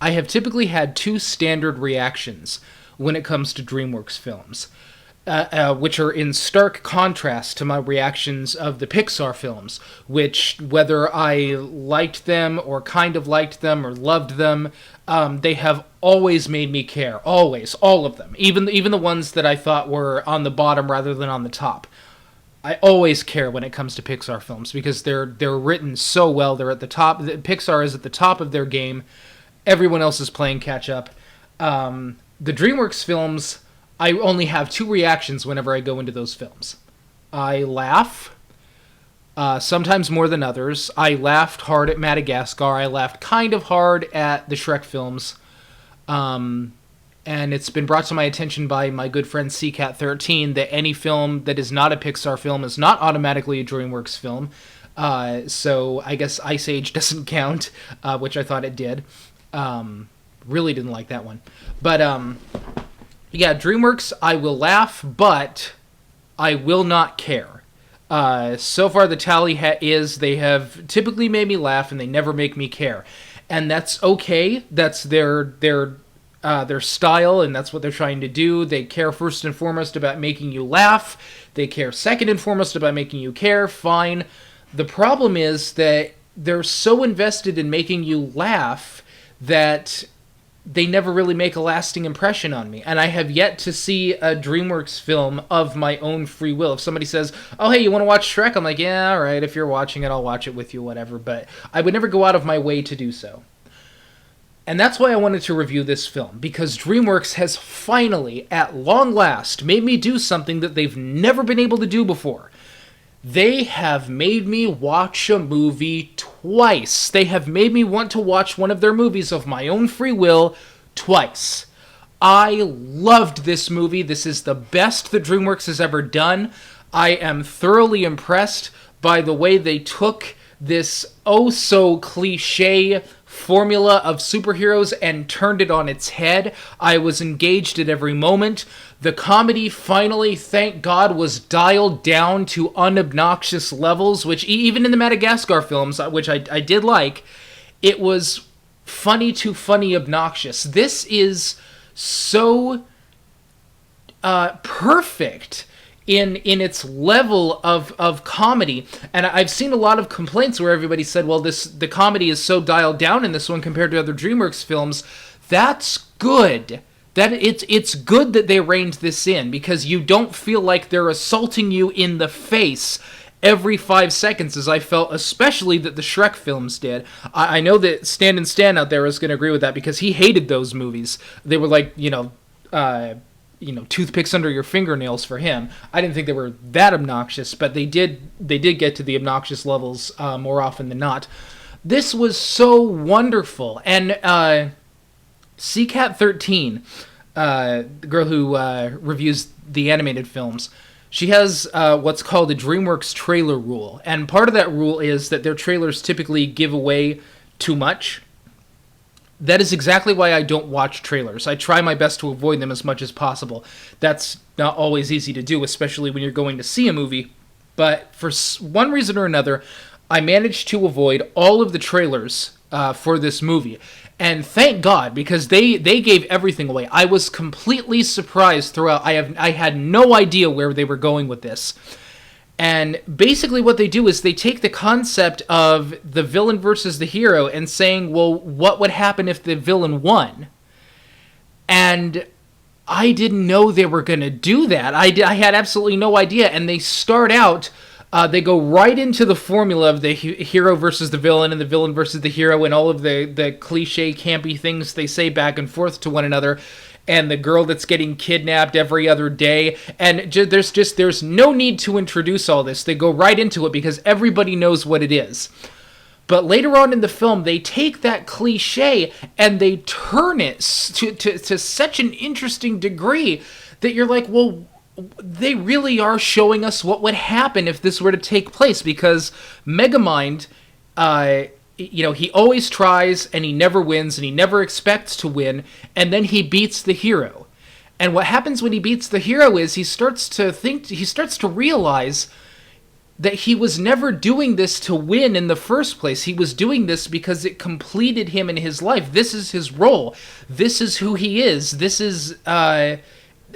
I have typically had two standard reactions when it comes to DreamWorks films, which are in stark contrast to my reactions of the Pixar films, which, whether I liked them or kind of liked them or loved them, they have always made me care. Always. All of them. Even the ones that I thought were on the bottom rather than on the top. I always care when it comes to Pixar films because they're written so well. They're at the top. Pixar is at the top of their game. Everyone else is playing catch up. The DreamWorks films, I only have two reactions whenever I go into those films. I laugh, sometimes more than others. I laughed hard at Madagascar. I laughed kind of hard at the Shrek films. And it's been brought to my attention by my good friend CCat13 that any film that is not a Pixar film is not automatically a DreamWorks film. So I guess Ice Age doesn't count, which I thought it did. Really didn't like that one. But, yeah, DreamWorks, I will laugh, but I will not care. So far, the tally is they have typically made me laugh, and they never make me care. And that's okay. That's their style, and that's what they're trying to do. They care first and foremost about making you laugh. They care second and foremost about making you care. Fine. The problem is that they're so invested in making you laugh that they never really make a lasting impression on me. And I have yet to see a DreamWorks film of my own free will. If somebody says, oh, hey, you want to watch Shrek? I'm like, yeah, all right, if you're watching it, I'll watch it with you, whatever. But I would never go out of my way to do so. And that's why I wanted to review this film, because DreamWorks has finally, at long last, made me do something that they've never been able to do before. They have made me watch a movie twice. They have made me want to watch one of their movies of my own free will twice. I loved this movie. This is the best that DreamWorks has ever done. I am thoroughly impressed by the way they took this oh-so-cliche formula of superheroes and turned it on its head. I was engaged at every moment. The comedy finally, thank God, was dialed down to unobnoxious levels, which even in the Madagascar films, which I did like, it was funny to funny obnoxious. This is so perfect in its level of comedy. And I've seen a lot of complaints where everybody said, well, the comedy is so dialed down in this one compared to other DreamWorks films. That's good. That it's good that they reined this in, because you don't feel like they're assaulting you in the face every 5 seconds, as I felt, especially that the Shrek films did. I know that Stand and Stan out there is going to agree with that, because he hated those movies. They were like, toothpicks under your fingernails for him. I didn't think they were that obnoxious, but they did get to the obnoxious levels more often than not. This was so wonderful, and CCat13, the girl who reviews the animated films, she has what's called a DreamWorks trailer rule, and part of that rule is that their trailers typically give away too much. That is exactly why I don't watch trailers. I try my best to avoid them as much as possible. That's not always easy to do, especially when you're going to see a movie. But for one reason or another, I managed to avoid all of the trailers for this movie. And thank God, because they gave everything away. I was completely surprised throughout. I had no idea where they were going with this. And basically what they do is they take the concept of the villain versus the hero and saying, well, what would happen if the villain won? And I didn't know they were going to do that. I had absolutely no idea. And they start out, they go right into the formula of the hero versus the villain and the villain versus the hero and all of the cliche campy things they say back and forth to one another. And the girl that's getting kidnapped every other day. And there's no need to introduce all this. They go right into it because everybody knows what it is. But later on in the film, they take that cliche and they turn it to such an interesting degree that you're like, well, they really are showing us what would happen if this were to take place. Because Megamind, he always tries and he never wins and he never expects to win, and then he beats the hero. And what happens when he beats the hero is he starts to realize that he was never doing this to win in the first place. He was doing this because it completed him in his life. This is his role. This is who he is. This is,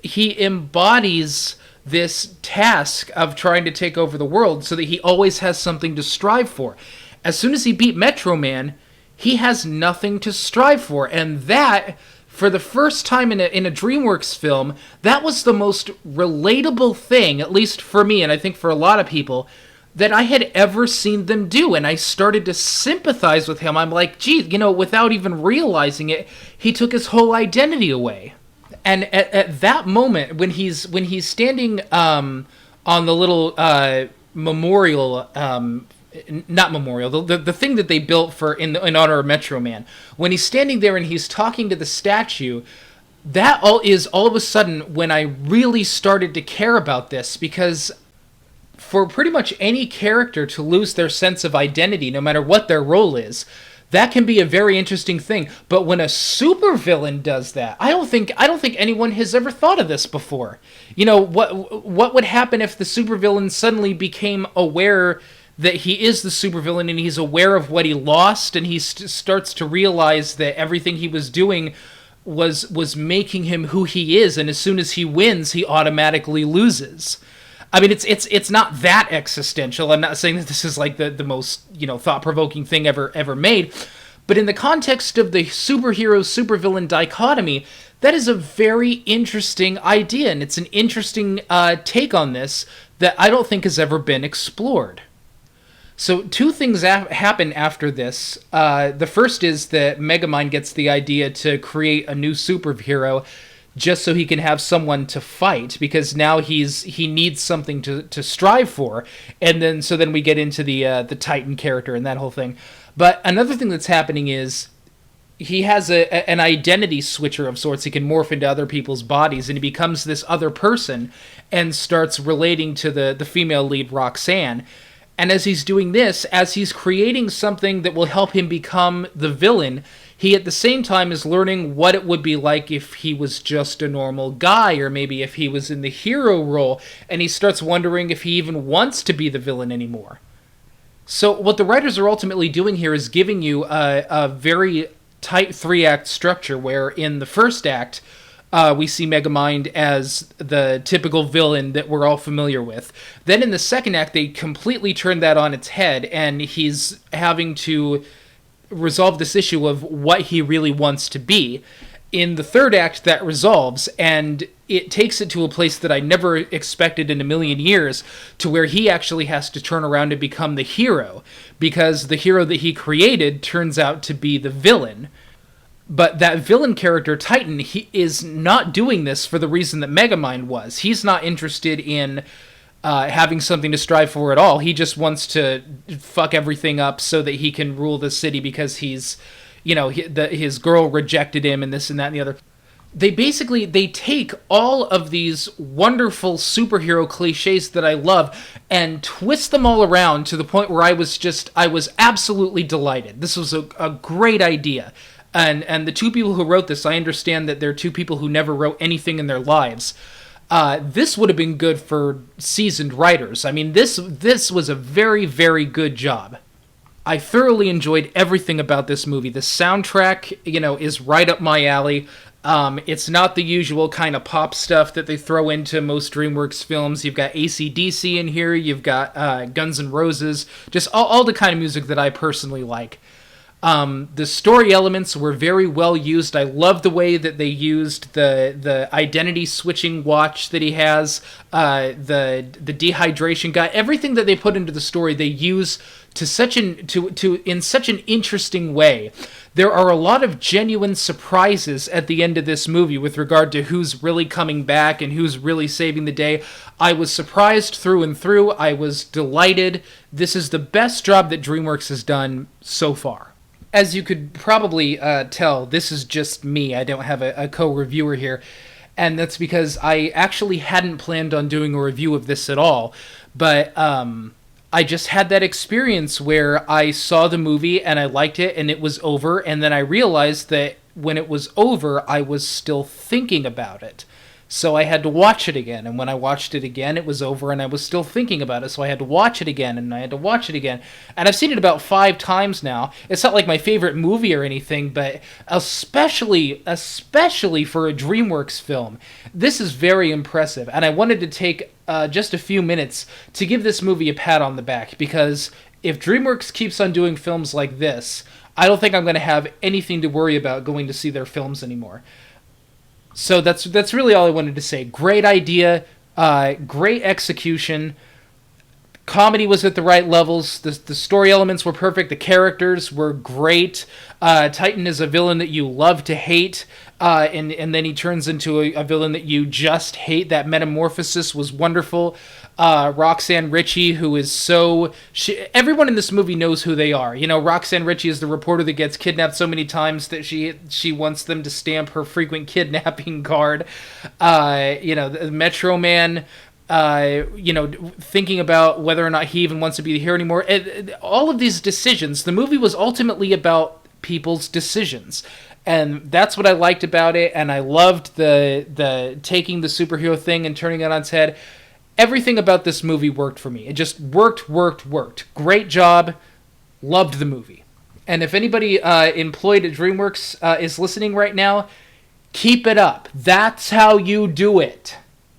he embodies this task of trying to take over the world so that he always has something to strive for. As soon as he beat Metro Man, he has nothing to strive for. And that, for the first time in a DreamWorks film, that was the most relatable thing, at least for me, and I think for a lot of people, that I had ever seen them do. And I started to sympathize with him. I'm like, gee, without even realizing it, he took his whole identity away. And at that moment, when he's standing on the little memorial, not memorial, the thing that they built for in honor of Metro Man, when he's standing there and he's talking to the statue, that all of a sudden when I really started to care about this, because for pretty much any character to lose their sense of identity, no matter what their role is, that can be a very interesting thing. But when a supervillain does that, I don't think anyone has ever thought of this before. What would happen if the supervillain suddenly became aware that he is the supervillain and he's aware of what he lost, and he starts to realize that everything he was doing was making him who he is, and as soon as he wins, he automatically loses. I mean, it's not that existential. I'm not saying that this is like the most, thought-provoking thing ever made, but in the context of the superhero-supervillain dichotomy, that is a very interesting idea, and it's an interesting take on this that I don't think has ever been explored. So two things happen after this. The first is that Megamind gets the idea to create a new superhero just so he can have someone to fight, because now he needs something to strive for. And then we get into the Titan character and that whole thing. But another thing that's happening is he has an identity switcher of sorts. He can morph into other people's bodies, and he becomes this other person and starts relating to the female lead, Roxanne. And as he's doing this, as he's creating something that will help him become the villain, he at the same time is learning what it would be like if he was just a normal guy, or maybe if he was in the hero role, and he starts wondering if he even wants to be the villain anymore. So what the writers are ultimately doing here is giving you a very tight 3-act structure, where in the first act, we see Megamind as the typical villain that we're all familiar with. Then in the second act, they completely turn that on its head, and he's having to resolve this issue of what he really wants to be. In the third act, that resolves, and it takes it to a place that I never expected in a million years, to where he actually has to turn around and become the hero, because the hero that he created turns out to be the villain. But that villain character, Titan, he is not doing this for the reason that Megamind was. He's not interested in having something to strive for at all. He just wants to fuck everything up so that he can rule the city, because his girl rejected him and this and that and the other. They take all of these wonderful superhero cliches that I love and twist them all around to the point where I was absolutely delighted. This was a great idea. And the two people who wrote this, I understand that they're two people who never wrote anything in their lives. This would have been good for seasoned writers. I mean, this was a very, very good job. I thoroughly enjoyed everything about this movie. The soundtrack, is right up my alley. It's not the usual kind of pop stuff that they throw into most DreamWorks films. You've got AC/DC in here. You've got Guns N' Roses. Just all the kind of music that I personally like. The story elements were very well used. I love the way that they used the identity switching watch that he has, the dehydration guy. Everything that they put into the story, they use in such an interesting way. There are a lot of genuine surprises at the end of this movie with regard to who's really coming back and who's really saving the day. I was surprised through and through. I was delighted. This is the best job that DreamWorks has done so far. As you could probably tell, this is just me. I don't have a co-reviewer here. And that's because I actually hadn't planned on doing a review of this at all. But I just had that experience where I saw the movie and I liked it and it was over. And then I realized that when it was over, I was still thinking about it. So I had to watch it again, and when I watched it again, it was over, and I was still thinking about it. So I had to watch it again, and I had to watch it again, and I've seen it about 5 times now. It's not like my favorite movie or anything, but especially for a DreamWorks film, this is very impressive. And I wanted to take just a few minutes to give this movie a pat on the back, because if DreamWorks keeps on doing films like this, I don't think I'm going to have anything to worry about going to see their films anymore. So that's really all I wanted to say. Great idea, great execution. Comedy was at the right levels. The story elements were perfect. The characters were great. Titan is a villain that you love to hate, and then he turns into a villain that you just hate. That metamorphosis was wonderful. Roxanne Ritchie, who is everyone in this movie knows who they are. Roxanne Ritchie is the reporter that gets kidnapped so many times that she wants them to stamp her frequent kidnapping card. The Metro Man, thinking about whether or not he even wants to be here anymore. All of these decisions, the movie was ultimately about people's decisions. And that's what I liked about it, and I loved the taking the superhero thing and turning it on its head. Everything about this movie worked for me. It just worked. Great job. Loved the movie. And if anybody employed at DreamWorks is listening right now, keep it up. That's how you do it.